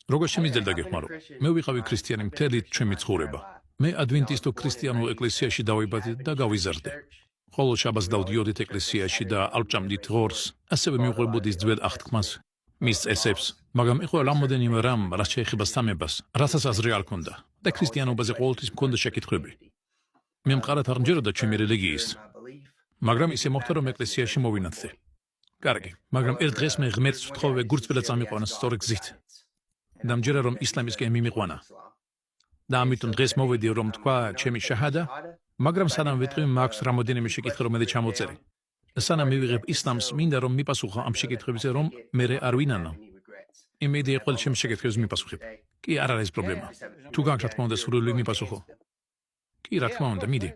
Როგორც შემიძლია გეხმარო. მე ვიყავი ქრისტიანი მთელი ჩემი ცხოვრება. მე ადვენტისტო ქრისტიანულ ეკლესიაში დავიბადე და გავიზარდე. ხოლო შაბათს დავდიოდით ეკლესიაში და ალჭამდით ღორს, ასევე მივყვებოდი ძველ აღთქმას, მის წესებს, მაგრამ იყო რამოდენიმე რამ, რაც შეეხება სამებას, რასაც აზრი არ ქონდა და ქრისტიანობაზე ყოველთვის მქონდა შეკითხვები. მე მყარად არ მჯეროდა ჩემი რელიგიის, მაგრამ ისე მოხდა, რომ ეკლესიაში მოვინათლე. კარგი, მაგრამ ერთ დღეს მე ღმერთს ვთხოვე გურწელა წამიყვანა სწორი გზით. და მჯერა რომ ისლამისკენ მიმიყვანა. და ამიტომ დღეს მოვედი რომ თქვა ჩემი შაჰადა, მაგრამ სანამ ვიტყვი მაქვს რამოდენიმე შეკითხვა რომელიც ჩამოწერე. სანამ მივიღებ ისლამს, მინდა რომ მიპასუხო ამ შეკითხვებზე რომ მე არ ვინანო. იმედი ყოველ ჩემს შეკითხვებს მიპასუხებ. კი, არ არის პრობლემა. თუ გაქვს რა თქმა უნდა სრული მიპასუხო. კი, რა თქმა უნდა, მიდი.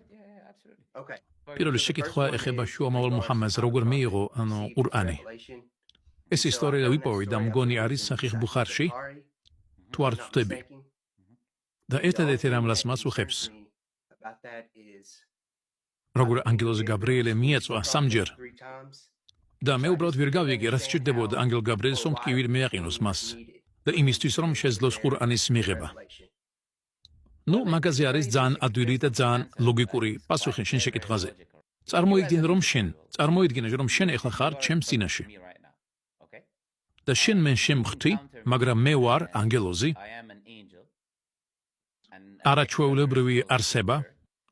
პირველი შეკითხვა ეხება შუამავალ მუჰამედს როგორ მიიღო ყურანი. ეს ისტორია ვიპოვე და მგონი არის სახიხ ბუხარში, თუ არ ვწდები. და ერთადერთი რამ რაც მას უხებს, როგორ ანგელოზი გაბრიელე მიეწვა სამჯერ. და მე უბრალოდ ვერ გავიგე, რა სჭირდებოდა ანგელ გაბრიელს, რომ ტკივილი მეაყინოს მას და იმისთვის, რომ შეძლოს ყურანის მიღება. ნუ, მაგაზე არის ძალიან ადვილი და ძალიან ლოგიკური პასუხი შენ შეკითხვაზე. წარმოიდგინე, რომ შენ ეხლა ხარ ჩემს წინაშე. და შენ მე შემხვდი, მაგრამ მე ვარ ანგელოზი, არაჩვეულებრივი არსება,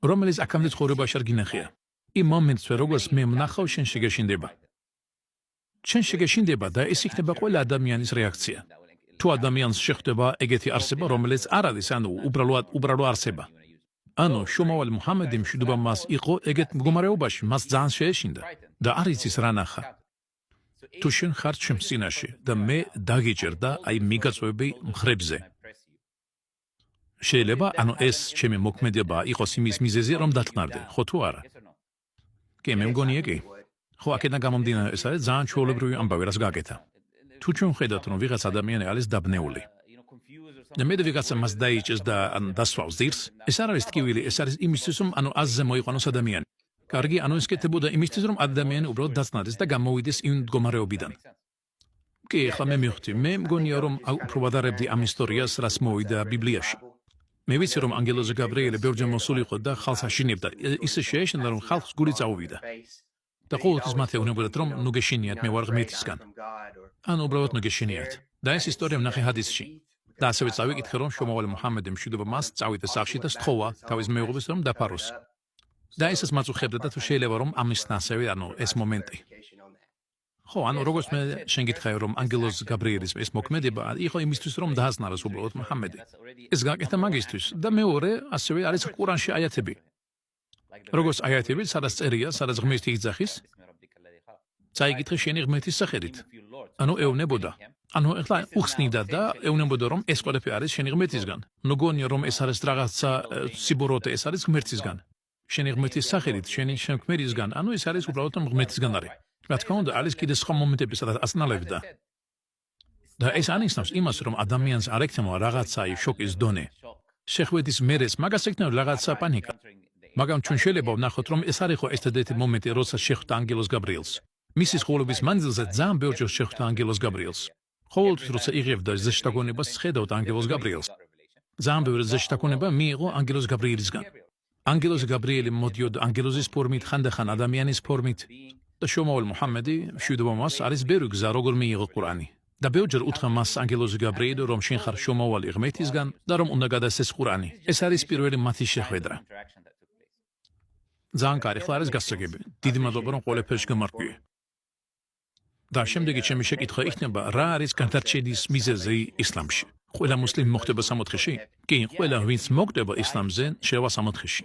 რომელიც აქამდე ცხოვრებაში არ გინახია. იმ მომენტზე, როგორც მე ვნახავ, შენ შეგეშინდება. შენ შეგეშინდება და ეს იქნება ყველა ადამიანის რეაქცია. თუ ადამიანს შეხვდება ეგეთი არსება, რომელიც არ არის, უბრალო არსება. შუამავალ მუჰამედი მშვიდობა მას იყო ეგეთ მდგომარეობაში, მას ძალიან შეეშინდა და არ იცის რა ნახა. თუ შენ ხარ ჩემს წინაშე და მე დაგიჭერდა მიგაწვევები მხრებზე. შეიძლება ეს ჩემი მოქმედება იყოს იმის მიზეზი, რომ დათნარდე, ხო თუ არა? კი, მე მგონია კი. ხო, აქედან გამომდინარე, ეს არის ძალიან ჩვეულებრივი ამბავი, რაც გაკეთა. თუ ჩვენ ვხედავთ, რომ ვიღაც ადამიანი არის დაბნეული. და მე ვიღაცა მას დაიჭერს და დასვავს ძირს, ეს არ არის ტკივილი, ეს არის იმისთვის, რომ აზზე მოიყვანოს ადამიანი. კარგი, ეს კეთებოდა იმისთვის, რომ ადამიანი უბრალოდ დაწნარდეს და გამოვიდეს იმ მდგომარეობიდან. კი, ახლა მე მივხვდი, მე მგონია, რომ უფრო ვადარებდი ამ ისტორიას, რაც მოვიდა ბიბლიაში. მე ვიცი, რომ ანგელოზი გაბრიელე ბევრჯერ მოსული იყო და ხალხს აშინებდა. ისე შეეშინდა, რომ ხალხს გული წაუვიდა. და ყოველთვის მათ ეუბნებოდათ, რომ ნუ გეშინიათ, მე ვარ ღმერთისგან. უბრალოდ ნუ გეშინიათ. და ეს ისტორია ვნახე ჰადისში. და ასევე წავიკითხე, რომ შუამავალ მუჰამედი მშვიდობა მას წავიდა სახლში და სთხოვა თავის მეუღლეს, რომ დაფაროს. და ესაც მაწუხებდა და თუ შეიძლება რომ ამისთან ასევე ეს მომენტი. ხო, როგორც მე შენ გითხარი, რომ ანგელოზ გაბრიელის ეს მოქმედება იყო იმისთვის, რომ დაასნაროს უბრალოდ მუჰამედი. ეს გაკეთა მაგისთვის და მეორე ასევე არის ყურანში აიათები. როგორც აიათები, სადაც წერია, სადაც ღმერთი იძახის, წაიკითხე შენი ღმერთის სახელით. ეუბნებოდა. ეხლა უხსნიდა და ეუბნებოდა, რომ ეს ყველაფერი არის შენი ღმერთისგან. გონია, რომ ეს არის რაღაცა სიბოროტე, ეს არის ღმერთისგან. შენი ღმერთის სახელით, შენი შემქმერისგან, ეს არის უბრალოდ ღმერთისგან არის. რა თქმა უნდა, არის კიდე სხვა მომენტები, სადაც აწნალებდა. და ეს ანიშნავს იმას, რომ ადამიანს არ ექნება რაღაცა შოკის დონე. შეხვედრის მერე მაგას ექნება რაღაცა პანიკა. მაგრამ ჩვენ შეიძლება ვნახოთ, რომ ეს არ იყო ერთადერთი მომენტი, როდესაც შეხვდა ანგელოზ გაბრიელს. მისი ცხოვრების მანძილზე ძალიან ბევრჯერ შეხვდა ანგელოზ გაბრიელს. ყოველთვის როცა იღებდა ზეშთაგონებას, ხედავდა ანგელოზ გაბრიელს. ძალიან ბევრი ზეშთაგონება მიიღო ანგელოზ გაბრიელისგან. ანგელოზ გაბრიელი მოდიოდა ანგელოზის ფორმით, ხანდახან ადამიანის ფორმით. და შუამავალ მუჰამედი მშვიდობა მას არის ბევრი გზა, როგორ მიიღო ყურანი. და ბევრჯერ უთხრა მას ანგელოზი გაბრიელი, რომ შენ ხარ შუამავალი ღმერთისგან და რომ უნდა გადასცეს ყურანი. ეს არის პირველი მათი შეხვედრა. ძალიან კარგი, ხლა არის გასაგები. დიდი მადლობა, რომ ყველაფერში გამარკვიე. და შემდეგი ჩემი შეკითხვა იქნება, რა არის გადარჩენის მიზეზი ისლამში? ყველა მუსლიმი მოხდება სამოთხეში? კი, ყველა ვინც მოკვდება ისლამზე, შევა სამოთხეში.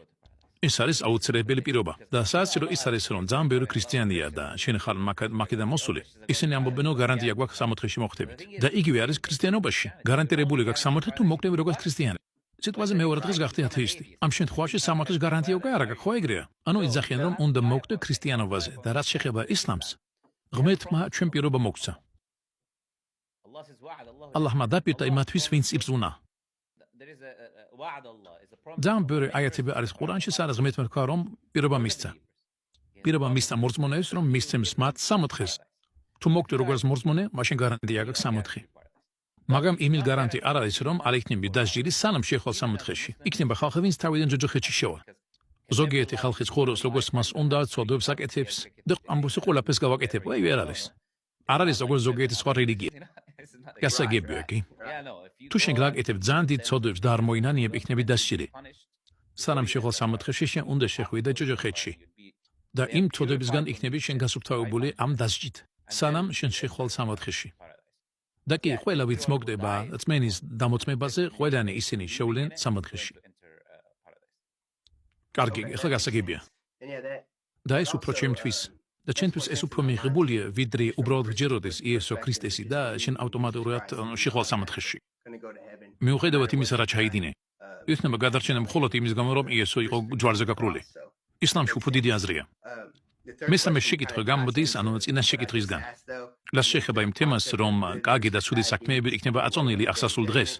ეს არის აუცილებელი პირობა. და სააცილო ის არის, რომ ძალიან ბევრი ქრისტიანია და შენ ხარ მაქედან მოსული. ისინი ამბობენ, რომ გარანტია გვაქვს სამოთხეში მოხდებით. და იგივე არის ქრისტიანობაში. გარანტირებული გაქვს სამოთხე თუ მოკვდები როგორც ქრისტიანი. სიტყვაზე მეორე დღეს გახდი ათეისტი. ამ შემთხვევაში სამოთხის გარანტია უკვე არ აქვს, ხო ეგრეა? იძახიან, რომ უნდა მოკვდე ქრისტიანობაზე და რაც შეეხება ისლამს, ღმერთმა ჩვენ პირობა მოგცა. ალლაჰმა დაპირდა იმათთვის, ვინც იბრძუნა. ძალიან ბევრი აიათები არის ყურანში, სადაც ღმერთმა თქვა, რომ პირობა მისცა. პირობა მისცა მორწმუნეებს, რომ მისცემს მათ სამოთხეს. თუ მოკვდე როგორც მორწმუნე, მაშინ გარანტია გაქვს სამოთხე. მაგრამ იმილ გარანტი არ არის, რომ არ იქნება დასჯილი სანამ შეეხვალ სამოთხეში. იქნება ხალხი, ვინც თავიდან ჯოჯოხეთში შევა. ზოგიერთი ხალხი ცხოვრობს როგორც მას უნდა, ცოდვებს აკეთებს და ამბობს ყველაფერს გავაკეთებ. აი ვერ არის. არ არის როგორც ზოგიერთი სხვა რელიგია. გასაგებია კი? თუ შენ გააკეთებ ძალიან დიდ ცოდვებს და არ მოინანიებ, იქნები დასჯილი. სანამ შეეხვალ სამოთხეში შენ უნდა შეხვიდე ჯოჯოხეთში. და იმ ცოდვებისგან იქნები შენ გასუფთავებული ამ დასჯით. სანამ შენ შეეხვალ სამოთხეში. და კი ყველა ვინც მოგდება წმენის დამოწმებაზე, ყველანი ისინი შევლენ სამოთხეში. კარგი, ახლა გასაგებია. და ეს უფრო ჩემთვის და ჩემთვის ეს უფრო მიღებულია, ვიდრე უბრალოდ გჯეროდეს იესო ქრისტესი და შენ ავტომატურად შეეხვალ სამოთხეში. მიუხედავად იმისა, რა ჩაიდინე, იქნება გადარჩენა მხოლოდ იმის გამო, რომ იესო იყო ჯვარზე გაკრული. ისლამში უფრო დიდი აზრია. მესამე შეკითხვა გამოდის, წინა შეკითხვისგან. რაც შეეხება იმ თემას, რომ კარგი და ცუდი საქმეები იქნება აწონილი აღსასრულ დღეს.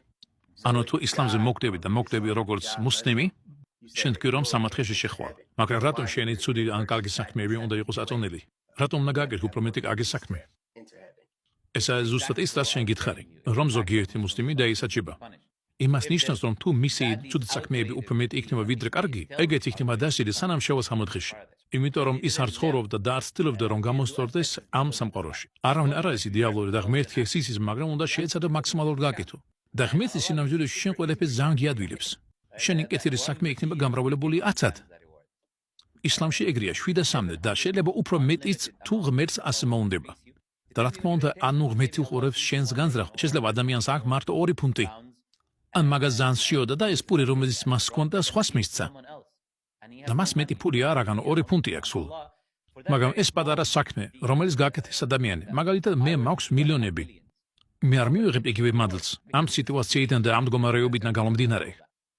თუ ისლამზე მოგდები და მოგდები როგორც მუსლიმი, შენ თქვი რომ სამოთხეში შეხვალ. მაგრამ რატომ შენი ცუდი ან კარგი საქმეები უნდა იყოს აწონილი? რატომ უნდა გააკეთო უფრო მეტი კარგი საქმე? ესა ზუსტად ის, რაც შენ გითხარი, რომ ზოგიერთი მუსლიმი დაისაჯება. იმას ნიშნავს, რომ თუ მისი ცუდი საქმეები უფრო მეტი იქნება ვიდრე კარგი, ეგეც იქნება დასჯილი სანამ შევა სამოთხეში. იმიტომ რომ ის არ ცხოვრობდა და არ ცდილობდა რომ გამოსწორდეს ამ სამყაროში. არავინ არ არის იდეალური და ღმერთი ის, მაგრამ უნდა შეეცადო მაქსიმალურად გააკეთო. და ღმერთი სინამდვილეში შენ ყველაფერს ძალიან გიადვილებს. შენი კეთილი საქმე იქნება გამრავლებული 10-ად. ისლამში ეგრეა 7-3 და შეიძლება უფრო მეტიც თუ ღმერთს ასე მოუნდება. და რა თქმა უნდა, ღმერთი უყურებს შენს განზრახ. შეიძლება ადამიანს აქვს მარტო 2 ფუნტი. ან მაგას ძალიან შეოდა და ეს პური რომელიც მას ჰქონდა სხვას მისცა. და მას მეტი ფული არ აგან 2 ფუნტი აქვს სულ. მაგრამ ეს პატარა საქმე, რომელიც გააკეთეს ადამიანი, მაგალითად მე მაქვს მილიონები. მე არ მივიღებ იგივე მადლს ამ სიტუაციიდან და ამ მდგომარეობიდან გამომდინარე.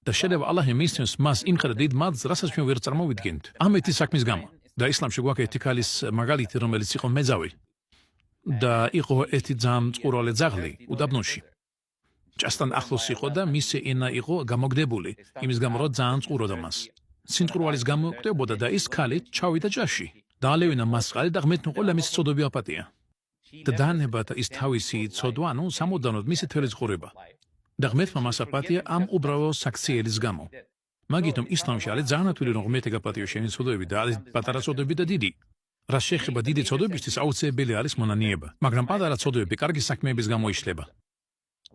და შეიძლება ალლაჰი მისცემს მას იმხელა დიდ მადლს, რასაც ჩვენ ვერ წარმოვიდგენთ. ამეთი საქმის გამო. და ისლამში გვაქვს ერთი ქალის მაგალითი, რომელიც იყო მეძავი. და იყო ერთი ძალიან წყურვალე ძაღლი უდაბნოში. ჭასთან ახლოს იყო და მისი ენა იყო გამოგდებული, იმის გამო რომ ძალიან წყუროდა მას. სინწყურვალის გამო კვდებოდა და ის ქალი ჩავიდა ჭაში. დაალევინა მას წყალი და ღმერთმა ყველა მისი ცოდვები აპატია. და დაანება და ის თავისი ცოდვა, სამუდამოდ მისი თვლის ყურება. და ღმერთმა მას აპატია ამ უბრალო საქციელის გამო. მაგიტომ ისლამში არის ძალიან რთული რომ ღმერთი გაპატიო შენი ცოდვები და არის პატარა ცოდვები და დიდი. რაც შეეხება დიდი ცოდვებისთვის აუცილებელი არის მონანიება, მაგრამ პატარა ცოდვები კარგი საქმეების გამო იშლება.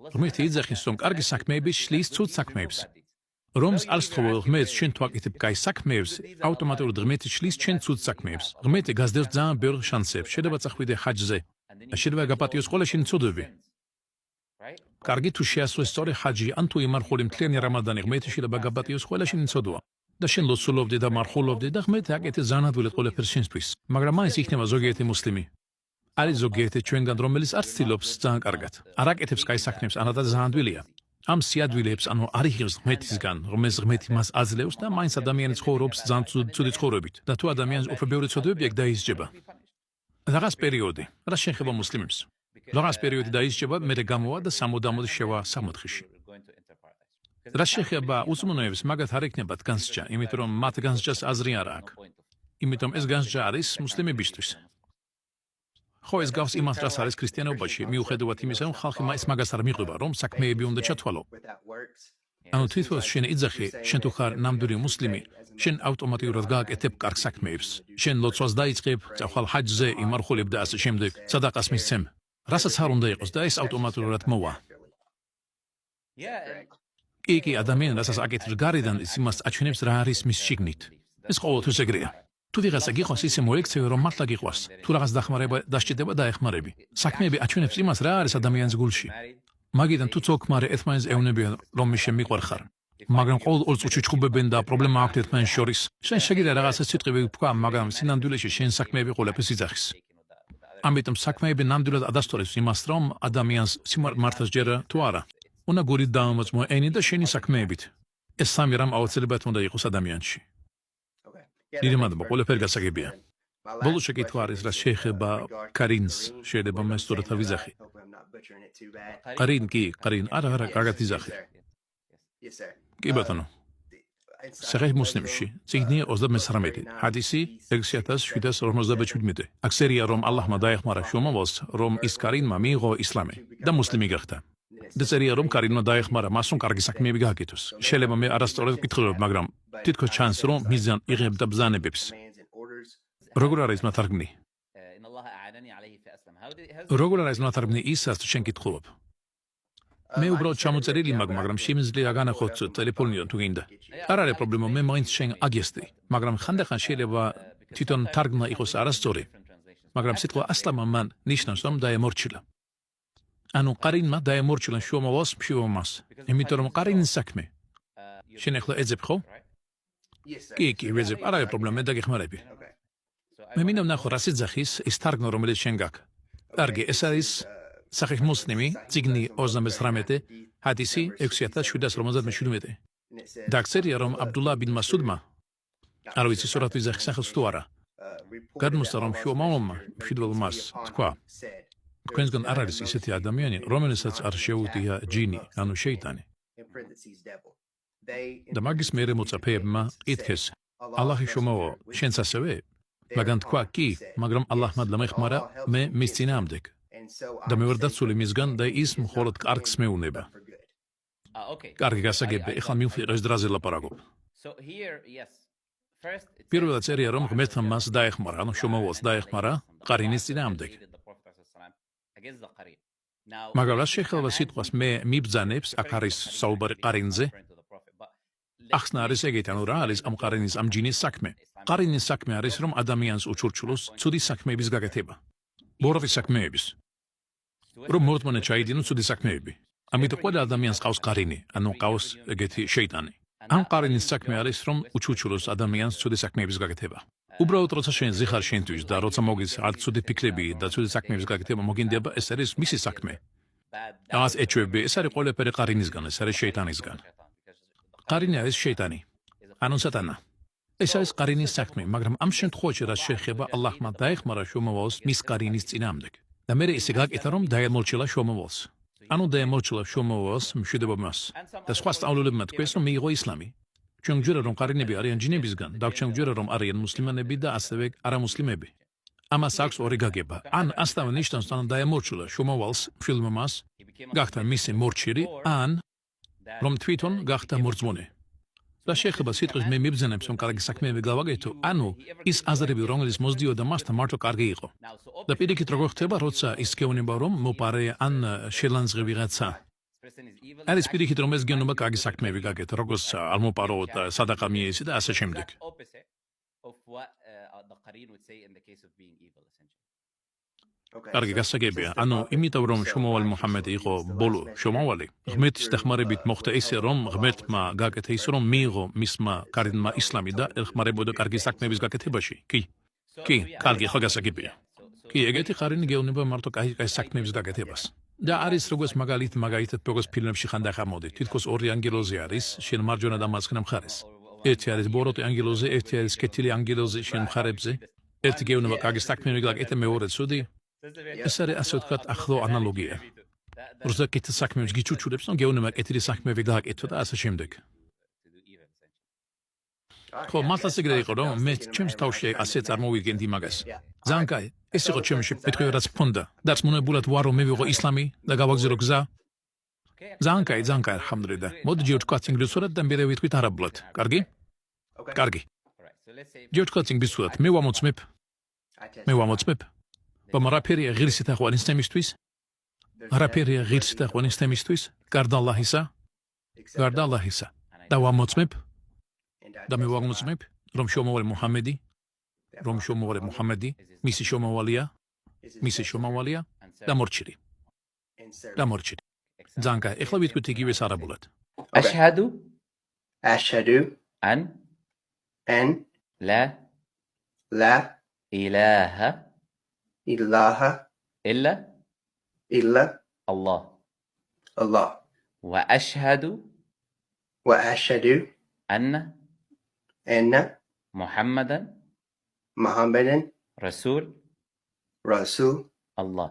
ღმერთი იძახის რომ კარგი საქმეები შლის ცუდ საქმეებს. რომს არ სწხოვ ღმერთს შენ თუ აკეთებ კაი საქმეებს, ავტომატურად ღმერთი შლის შენ ცუდ საქმეებს. ღმერთი გასდევს ძალიან ბევრ შანსებს, შეიძლება წახვიდე ჰაჯზე და შეიძლება გაპატიოს ყველა შენი ცოდვები. კარგი თუ შეასრულე სწორი ჰაჯი, ან თუ იმარხული მთლიანი რამადანი, ღმერთი შეიძლება გაპატიოს ყველა შენი ცოდვა. და შენ ლოცულობდი და მარხულობდი და ღმერთი აკეთებს ძალიან ადვილად ყველაფერს შენთვის. მაგრამ მაინც იქნება ზოგიერთი მუსლიმი. არის ზოგიერთი ჩვენგან, რომელიც არ ცდილობს ძალიან კარგად. არ აკეთებს კაი საქმეებს, ანადა ძალიან ადვილია. ამ სიადვილებს, არ იღებს ღმერთისგან, რომელს ღმერთი მას აძლევს და მაინც ადამიანი ცხოვრობს ძალიან ცუდი ცხოვრებით. და თუ ადამიანს უფრო ბევრი ცოდვები აქვს, დაისჯება. რაღაც პერიოდი, რა შეეხება მუსლიმებს. რაღაც პერიოდი დაისჯება, მერე გამოვა და სამუდამოდ შევა სამოთხეში. რა შეეხება უზმუნოებს, მაგათ არ იქნებათ განსჯა, იმიტომ რომ მათ განსჯას აზრი არ აქვს. იმიტომ ეს განსჯა არის მუსლიმებისთვის. ხო ეს გავს იმას, რაც არის ქრისტიანობაში, მიუხედავად იმისა, რომ ხალხი მაგას არ მიყვება, რომ საქმეები უნდა ჩათვალო. თვითონ შენ იძახი, შენ თუ ხარ ნამდვილი მუსლიმი, შენ ავტომატურად გააკეთებ კარგ საქმეებს. შენ ლოცვას დაიწყებ, წახვალ ჰაჯზე, იმარხულებ და ასე შემდეგ, სადაყას მისცემ. რასაც არ უნდა იყოს და ეს ავტომატურად მოვა. კი ადამიანი რასაც აკეთებს გარედან, ის იმას აჩვენებს რა არის მის შიგნით. ეს ყოველთვის ეგრეა. თუ ვიღაცა გიყვას ისე მოექცევი, რომ მართლა გიყვას. თუ რაღაც დახმარება დასჭირდება დაეხმარები. საქმეები აჩვენებს იმას რა არის ადამიანის გულში. მაგიდან თუ ცოლ-ქმარი ერთმანეთს ეუბნებიან, რომ შენ მიყვარხარ. მაგრამ ყოველ ორ წუთში ჩხუბებენ და პრობლემა აქვს ერთმანეთს შორის. შენ შეგიძლია რაღაცა სიტყვები ვთქვა, მაგრამ სინამდვილეში შენ საქმეები ყველაფერს იძახის. ამიტომ საქმეები ნამდვილად ადასტურებს იმას, რომ ადამიანს სიმართლე სჯერა თუ არა. უნდა გულით დაამოწმო ენი და შენი საქმეებით. ეს სამი რამ აუცილებლად უნდა იყოს ადამიანში. დიდი მადლობა, ყველაფერი გასაგებია. ბოლო შეკითხვა არის, რაც შეეხება კარინს, შეიძლება მე სწორად ავიძახი. კარინ, არა, კარგად იზახი. კი ბატონო. საჰი მუსლიმში, წიგნი 23, ჰადისი 6757. აქ სერია რომ ალლაჰმა დაეხმარა შუამავალს, რომ ის კარინმა მიიღო ისლამი და მუსლიმი გახდა. წერია რომ კარინმა დაეხმარა მას რომ კარგი საქმეები გააკეთოს. შეიძლება მე არასწორად ვკითხულობ, მაგრამ თითქოს ჩანს რომ მიზან იღებდა ბრძანებებს. როგორ არის მათარგმნი? როგორ არის მათარგმნი ისაც თუ შენ კითხულობ? მე უბრალოდ ჩამოწერილი მაქვს, მაგრამ შემიძლია განახოთ ტელეფონიდან თუ გინდა. არ არის პრობლემა, მე მაინც შენ აგესტი, მაგრამ ხანდახან შეიძლება თვითონ თარგმნა იყოს არასწორი. მაგრამ სიტყვა ასლამა მან ნიშნავს რომ დაემორჩილა. ანუ ყარინმა დაემორჩილა შუამავალს მშობლობას, იმიტომ რომ ყარინის საქმე. შენ ახლა ეძებ ხო? კი, ვეძებ, არ არის პრობლემა, მე დაგეხმარები. მე მინდა ვნახო რა სიძახის ის თარგმნა რომელიც შენ გაქვს. კარგი, ეს არის სახის მუსლიმი, წიგნი 29, ჰადისი 6757. დაგწერია რომ აბდულლა ბინ მასუდმა არ ვიცი სურათ ვიზახის სახელს თუ არა. გადმოსცა რომ შუამავალმა მშვიდველმას თქვა თქვენსგან არ არის ისეთი ადამიანი, რომელსაც არ შეუღია ჯინი, ანუ შეიტანი. და მაგის მერე მოწაფეებმა ითქეს, ალაჰი შუმაო, შენც ასევე? მაგრამ თქვა კი, მაგრამ ალაჰმა დამეხმარა მე მის წინააღმდეგ. და მე ვარ დაცული მისგან და ის მხოლოდ კარგს მეუნება. კარგი გასაგებია, ეხლა მივხვდი ეს დრაზე ლაპარაკობ. პირველად წერია რომ ღმერთმა მას დაეხმარა, ანუ შუმაოას დაეხმარა ყარინის წინააღმდეგ. მაგრამ რა შეიძლება სიტყვას მე მიბძანებს, აქ არის საუბარი ყარინზე. ახსნა არის ეგეთი, ანუ რა არის ამ ყარინის ამ ჯინის საქმე? ყარინის საქმე არის რომ ადამიანს უჩურჩულოს ცუდი საქმეების გაკეთება. ბოროტი საქმეების. რომ მორთმანე ჩაიდინოს ცუდი საქმეები. ამიტომ ყველა ადამიანს ყავს ყარინი, ანუ ყავს ეგეთი შეიტანი. ამ ყარინის საქმე არის რომ უჩურჩულოს ადამიანს ცუდი საქმეების გაკეთება. უბრალოდ როცა შენ ზიხარ შენთვის და როცა მოგის არ ცუდი ფიქრები და ცუდი საქმეების გაკეთება მოგინდება, ეს არის მისი საქმე. ამას ეჩვევები, ეს არის ყველაფერი ყარინისგან, ეს არის შეიტანისგან. ყარინი არის შეიტანი, ანუ სატანა. ეს არის ყარინის საქმე, მაგრამ ამ შემთხვევაში რაც შეეხება ალაჰმა დაეხმარა შუამავალს მის ყარინის წინააღმდეგ. და მერე ისე გაკეთა რომ დაემორჩილა შუამავალს. ანუ დაემორჩილა შუამავალს მშვიდობობას. და სხვა სწავლულებმა თქვეს რომ მიიღო ისლამი. ჩვენ გვჯერა რომ ყარინები არიან ჯინებისგან, და ჩვენ გვჯერა რომ არიან მუსლიმანები და ასევე არამუსლიმები. ამას აქვს ორი გაგება. ან ასლამი ნიშნავს რომ დაემორჩილა შუამავალს მშვილდმომას, გახდა მისი მორჩილი, ან რომ თვითონ გახდა მორწმუნე. და შეეხება სიტყვის მე მიბრძანებს რომ კარგი საქმეები გავაკეთო, ანუ ის აზრები რომელიც მოსდიოდა მასთან მარტო კარგი იყო. და პირიქით როგორ ხდება, როცა ის გეუბნება რომ მოპარე ან შელანძღი ვიღაცა. არის პირიქით რომ ეს გეუბნება კარგი საქმეები გაკეთო, როგორც არ მოპარო და სადაყა მიეცი და ასე შემდეგ. კარგი გასაგებია, ანუ იმიტომ რომ შუმავალი მუჰამედი იყო ბოლო შუმავალი, ღმერთის დახმარებით მოხდა ისე რომ ღმერთმა გაკეთა ის რომ მიიღო მისმა კარინმა ისლამი და ეხმარებოდა კარგი საქმეების გაკეთებაში. კი, კარგი ხო გასაგებია. კი, ეგეთი ყარინი გეუბნება მარტო კაი საქმეების გაკეთებას. და არის როგორც მაგალითად როგორც ფილმებში ხანდახან მოდის, თითქოს ორი ანგელოზი არის შენ მარჯვენა და მარცხენა მხარეს. ერთი არის ბოროტი ანგელოზი, ერთი არის კეთილი ანგელოზი შენ მხარებზე. ერთი გეუბნება კარგი საქმეები გაკეთე, მეორე ცუდი. ეს არის ასე ვთქვათ ახლო ანალოგია. როცა კეთილ საქმეებს გიჩუჩულებს, რომ გეუბნება კეთილი საქმეები გააკეთო და ასე შემდეგ. ხო, მართლაც ეგრე იყო, რომ მე ჩემს თავში ასე წარმოვიდგენდი მაგას. ძალიან კაი, ეს იყო ჩემი მეთქვი რაც მქონდა. დარწმუნებულად ვარ რომ მე ვიღო ისლამი და გავაგზავნო გზა. ძალიან კაი, ხამდრედა. მოდი ჯერჯერობით ინგლისურად და მერე ვიტყვით არაბულად. კარგი? კარგი. ჯერჯერობით ინგლისურად მე ვამოწმებ. Bom, rapperia ღირსით აღვანის თემისთვის. Rapperia ღირსით აღვანის თემისთვის. გარდა ალლაჰისა. და ვამოწმებ. და მე ვამოწმებ, რომ შუმავალი მუჰამედი, მისი შუმავალია და მორჩილი. ძალიან კაი, ეხლა ვიტყვით იგივეს არაბულად. أشهد أن لا إله إله إلا إلا الله الله وأشهد أن أن محمدا محمدا رسول الله.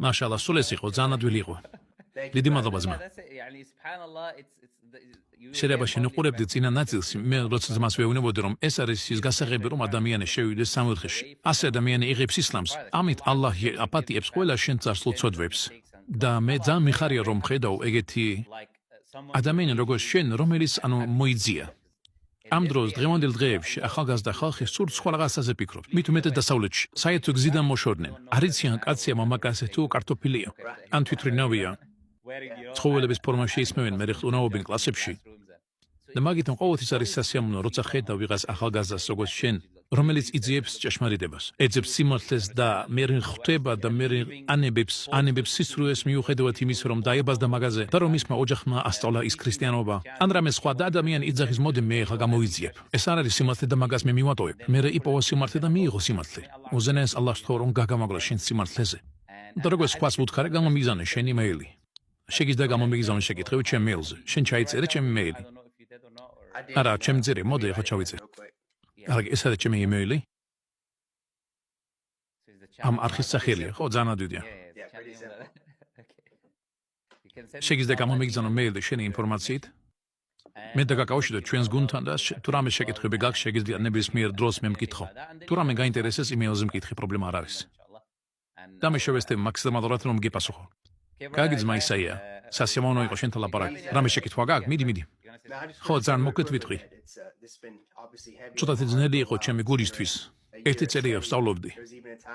მაშალა, სულ ეს იყო, ძალიან ადვილი იყო. დიდი მადლობა ძმა. შეიძლება შენუყურებდით წინა ნაწილს, მე როცა მას ვეუბნებოდი რომ ეს არის ის გასაღები რომ ადამიანი შევიდეს სამოთხეში. ასე ადამიანი იღებს ისლამს. ამით ალლაჰი აპატიებს ყველა შენ წარსულ ცოდვებს. და მე ძალიან მიხარია რომ ხედავ ეგეთი ადამიანი როგორც შენ რომელიც მოიძია ამ დროს დღევანდელ დღეებში ახალგაზრდა ხალხი სულ სხვა რაღაცაზე ფიქრობს მით უმეტეს დასავლეთში საერთო გზიდან მოშორდნენ არიციან კაცია მამაკაცი თუ კარტოფილია ან თვითმფრინავია ცხოველების ფორმაში ისმევენ მე ხტუნაობენ კლასებში და მაგითო ყოველთვის არის სასიამოვნო როცა ხედავ ვიღას ახალგაზრდას როგორც შენ რომელიც იძიებს ჭეშმარიტებას ეძებს სიმართლეს და მე ხვდება და მე ანებებს სისრულეს მიუხედავად იმის რომ დაიბადა მაგაზე და რომ მისმა ოჯახმა ასწავლა ის ქრისტიანობა ან რამე სხვა და ადამიანი იძახის მოდი მე ხა გამოიძიებ ეს არ არის სიმართლე და მაგას მე მივატოვებ მე იპოვა სიმართლე და მიიღო სიმართლე უზენაეს ალლას თქო რომ გაგამაგლა შენ სიმართლეზე და როგორც სხვას ვუთხარ გამომიგზავნე შენი მეილი შეგიძლია გამომიგზავნე შეკითხვები ჩემ მეილზე შენ ჩაიწერე ჩემი მეილი არა ჩემი ძირი მოდი ახლა ჩავიწერე არა ეს არის ჩემი იმეილი ამ არხის სახელია ხო ძალიან ადვილია შეგიძლია გამომიგზავნო მეილი შენი ინფორმაციით მე დაგაკავშირდეთ ჩვენს გუნდთან და თუ რამე შეკითხვები გაქვს შეგიძლია ნებისმიერ დროს მე მკითხო თუ რამე გაინტერესებს იმეილზე მკითხი პრობლემა არ არის და მე შევესწრებ მაქსიმალურად რომ გიპასუხო კარგი ძმა ისაია სასიამოვნო იყო შენთან ლაპარაკი რამე შეკითხვა გაქვს მიდი ხო ძალიან მოკლედ ვიტყვი ცოტათი ძნელი იყო ჩემი გულისთვის ერთი წელია ვსწავლობდი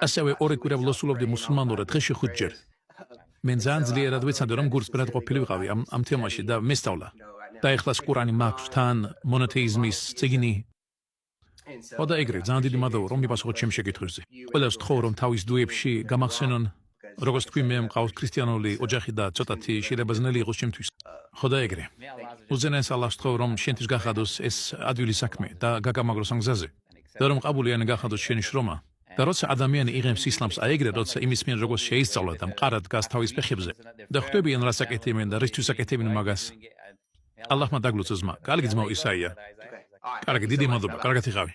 ასევე ორი კვირა ვლოსულობდი მუსულმანურად დღეში 5 ჯერ მე ძალიან ძლიერად ვიცანდი რომ გულსპირად ყოფილი ვიყავი ამ თემაში და მესწავლა და ეხლა ყურანი მაქვს თან მონოთეიზმის წიგნი ხო და ეგრე ძალიან დიდი მადლობა რომ მიპასუხოთ ჩემ შეკითხვებზე ყველას ვთხოვ რომ თავის დუებში გამახსენონ როგორც თქვი მე მყავს ქრისტიანული ოჯახი და ცოტათი შეიძლება იყოს ჩემთვის ხო და ეგრე უზენაეს ალლას ვთხოვ რომ შენთვის გახადოს ეს ადვილი საქმე და გაგამაგროს ამ გზაზე და რომ ყაბულიანი გახადოს შენი შრომა და როცა ადამიანი იღებს ისლამს აეგრე როცა იმის მიერ როგორც შეისწავლა და მყარად დგას თავის ფეხებზე და ხვდებიან რას აკეთებენ და რისთვის აკეთებენ მაგას ალლაჰმა დაგლოცოს ძმა კარგი ძმაო ისაია კარგი დიდი მადლობა კარგად იყავი